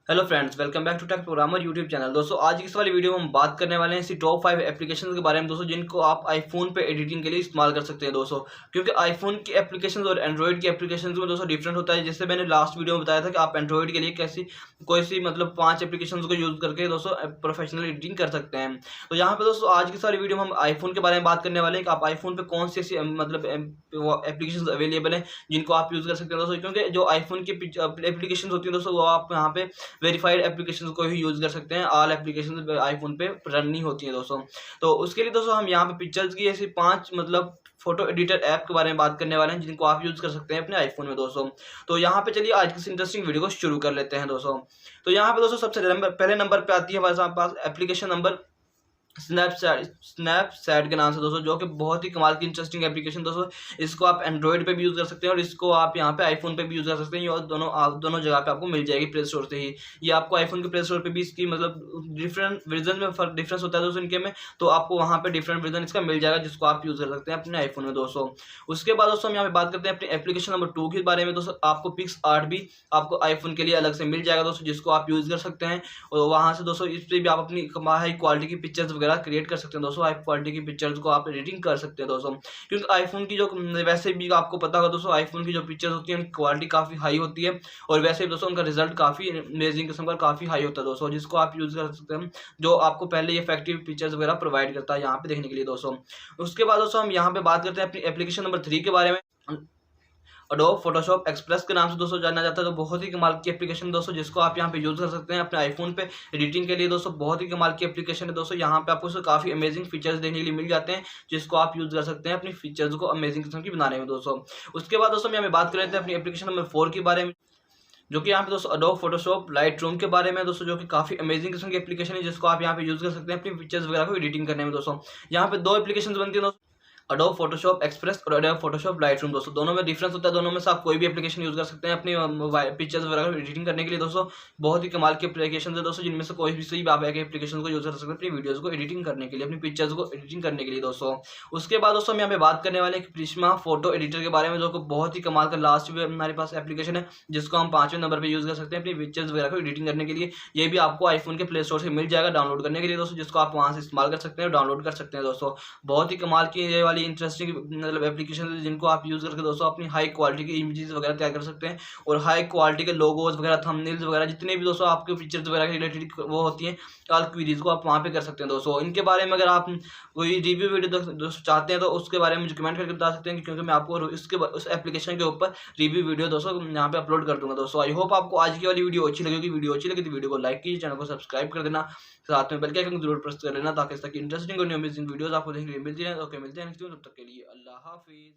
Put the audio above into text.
Hello friends, welcome back to Tech Programmer YouTube channel. दोस्तों, आज की इस वाली वीडियो में हम बात करने वाले हैं इसी टॉप 5 एप्लीकेशन के बारे में दोस्तों, जिनको आप आईफोन पे एडिटिंग के लिए इस्तेमाल कर सकते हैं दोस्तों। क्योंकि आईफोन की एप्लीकेशंस और एंड्रॉइड की एप्लीकेशंस में दोस्तों डिफरेंट होता है। जैसे मैंने लास्ट वीडियो में बताया था कि आप एंड्रॉइड के लिए कैसी कोई सी मतलब 5 एप्लीकेशन को यूज़ करके दोस्तों प्रोफेशनल एडिटिंग कर सकते हैं। तो यहाँ पे दोस्तों आज की सारी वीडियो में हम आईफोन के बारे में बात करने वाले हैं कि आप आईफोन पे कौन सी ऐसी मतलब एप्लीकेशन अवेलेबल हैं जिनको आप यूज़ कर सकते हैं दोस्तों। क्योंकि जो आईफोन की एप्लीकेशन होती है दोस्तों, वो आप यहाँ पे वेरीफाइड एप्लीकेशंस को ही यूज़ कर सकते हैं। ऑल एप्लीकेशंस आईफोन पे रन नहीं होती हैं दोस्तों। तो उसके लिए दोस्तों हम यहाँ पे पिक्चर्स की ऐसी 5 मतलब फोटो एडिटर ऐप के बारे में बात करने वाले हैं जिनको आप यूज़ कर सकते हैं अपने आईफोन में दोस्तों। तो यहाँ पे चलिए आज की इस इंटरेस्टिंग वीडियो को शुरू कर लेते हैं दोस्तों। तो यहाँ पे दोस्तों सबसे पहले नंबर पे आती है हमारे पास एप्लीकेशन नंबर स्नैपचैट के नाम से दोस्तों, जो कि बहुत ही कमाल की इंटरेस्टिंग एप्लीकेशन दोस्तों। इसको आप एंड्रॉइड पे भी यूज़ कर सकते हैं और इसको आप यहाँ पे आईफोन पे भी यूज़ कर सकते हैं। और दोनों जगह पे आपको मिल जाएगी प्ले स्टोर से ही। ये आपको आईफोन के प्ले स्टोर पे भी इसकी मतलब डिफरेंट वर्जन में डिफरेंस होता है दोस्तों इनके में। तो आपको वहाँ पे डिफरेंट वर्जन इसका मिल जाएगा जिसको आप यूज़ कर सकते हैं अपने आईफोन में दोस्तों। उसके बाद दोस्तों हम यहाँ पे बात करते हैं अपनी एप्लीकेशन नंबर 2 के बारे में दोस्तों। आपको पिक्स आर्ट भी आपको आईफोन के लिए अलग से मिल जाएगा दोस्तों, जिसको आप यूज़ कर सकते हैं। और वहाँ से दोस्तों इस पर भी आप अपनी हाई क्वालिटी की पिक्चर्स वगैरह क्रिएट कर सकते हैं दोस्तों। हाई क्वालिटी की पिक्चर्स को आप एडिटिंग कर सकते हैं दोस्तों। क्योंकि आईफोन की जो वैसे भी आपको पता होगा दोस्तों, आईफोन की जो पिक्चर्स होती हैं उनकी क्वालिटी काफ़ी हाई होती है। और वैसे भी दोस्तों उनका रिजल्ट काफ़ी अमेजिंग किस्म का काफ़ी हाई होता है दोस्तों, जिसको आप यूज़ कर सकते हैं। जो आपको पहले ये इफेक्टिव पिक्चर्स वगैरह प्रोवाइड करता है यहाँ पे देखने के लिए दोस्तों। उसके बाद दोस्तों हम यहाँ पे बात करते हैं अपनी एप्लीकेशन नंबर 3 के बारे में। एडोब फोटोशॉप एक्सप्रेस के नाम से दोस्तों जाना जाता है। तो बहुत ही कमाल की एप्लीकेशन दोस्तों, जिसको आप यहाँ पे यूज़ कर सकते हैं अपने आईफोन पे एडिटिंग के लिए दोस्तों। बहुत ही कमाल की एप्लीकेशन है दोस्तों। यहाँ पे आपको काफ़ी अमेजिंग फीचर्स देखने के लिए मिल जाते हैं, जिसको आप यूज़ कर सकते हैं अपनी फीचर्स को अमेजिंग किस्म की बनाने में दोस्तों। उसके बाद दोस्तों हम यहाँ पे बात कर लेते हैं अपनी एप्लीकेशन नंबर 4 के बारे में, जो कि यहाँ पे दोस्तों एडोब फोटोशॉप लाइट रूम के बारे में दोस्तों, जो कि काफ़ी अमेजिंग किस्म की एप्लीकेशन है, जिसको आप यहाँ पे यूज़ कर सकते हैं अपनी पिक्चर्स वगैरह को एडिटिंग करने में दोस्तों। यहाँ पे 2 एप्लीकेशन बनती है दोस्तों, एडोब फोटोशॉप एक्सप्रेस और एडोब फोटोशॉप लाइट रूम दोस्तों। दोनों में डिफरेंस होता है। दोनों में से आप कोई भी एप्लीकेशन यूज़ कर सकते हैं अपनी पिक्चर्स वगैरह एडिटिंग करने के लिए दोस्तों। बहुत ही कमाल की एप्लीकेशन है दोस्तों, जिनमें से कोई भी सही आप एक एप्लीकेशन को यूज़ कर सकते हैं अपनी वीडियोज़ को एडिटिंग करने के लिए, अपनी पिक्चर्स को एडिटिंग करने के लिए दोस्तों। उसके बाद दोस्तों हम यहाँ पे बात करने वाले हैं प्रिज्मा फोटो एडिटर के बारे में, जो कि बहुत ही कमाल का लास्ट में हमारे पास एप्लीकेशन है, जिसको हम 5वें नंबर पर यूज़ कर सकते हैं अपनी पिक्चर्स वगैरह को एडिटिंग करने के लिए। ये भी आपको आईफोन के प्ले स्टोर से मिल जाएगा डाउनलोड करने के लिए दोस्तों, जिसको आप वहाँ से इस्तेमाल कर सकते हैं, डाउनलोड कर सकते हैं दोस्तों। बहुत ही कमाल की ये वाली इंटरेस्टिंग मतलब एप्लीकेशन है, जिनको आप यूज़ करके दोस्तों अपनी हाई क्वालिटी की इमेजेस वगैरह तैयार कर सकते हैं। और हाई क्वालिटी के लोगोस वगैरह, थंबनेल्स वगैरह, जितने भी दोस्तों आपके पिक्चर्स वगैरह के रिलेटेड वो होती हैं ऑल क्वेरीज को आप वहाँ पे कर सकते हैं दोस्तों। इनके बारे में अगर आप कोई रिव्यू वीडियो दोस्तों चाहते हैं तो उसके बारे में मुझे कमेंट करके बता सकते हैं, क्योंकि मैं आपको इसके उस एप्लीकेशन के ऊपर रिव्यू वीडियो दोस्तों यहाँ पे अपलोड कर दूंगा दोस्तों। आई होप आपको आज की वाली वीडियो अच्छी लगेगी। वीडियो अच्छी लगी तो वीडियो को लाइक कीजिए, चैनल को सब्सक्राइब कर देना, साथ में बेल के आइकन जरूर प्रेस कर लेना, ताकि इस तरह की इंटरेस्टिंग और अमेजिंग वीडियोस आपको देखने के लिए मिलती रहे। ओके, मिलते हैं नेक्स्ट वीडियो, तब तक के लिए अल्लाह हाफिज़।